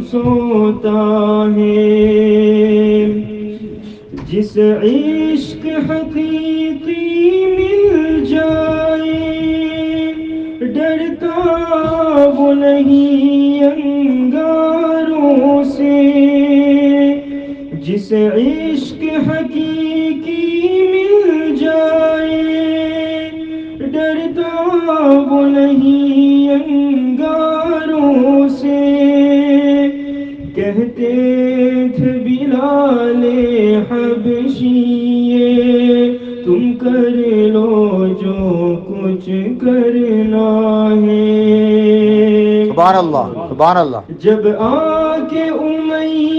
सोता है। जिस इश्क हकीकी मिल जाए, डरता वो नहीं अंगारों से। जिस इश्क हकीकी मिल जाए, डरता वो नहीं अंगारों से। कहते थे बिलाले हबशी, तुम कर लो जो कुछ करना है। सुभान अल्लाह, सुभान अल्लाह। जब आके उमैया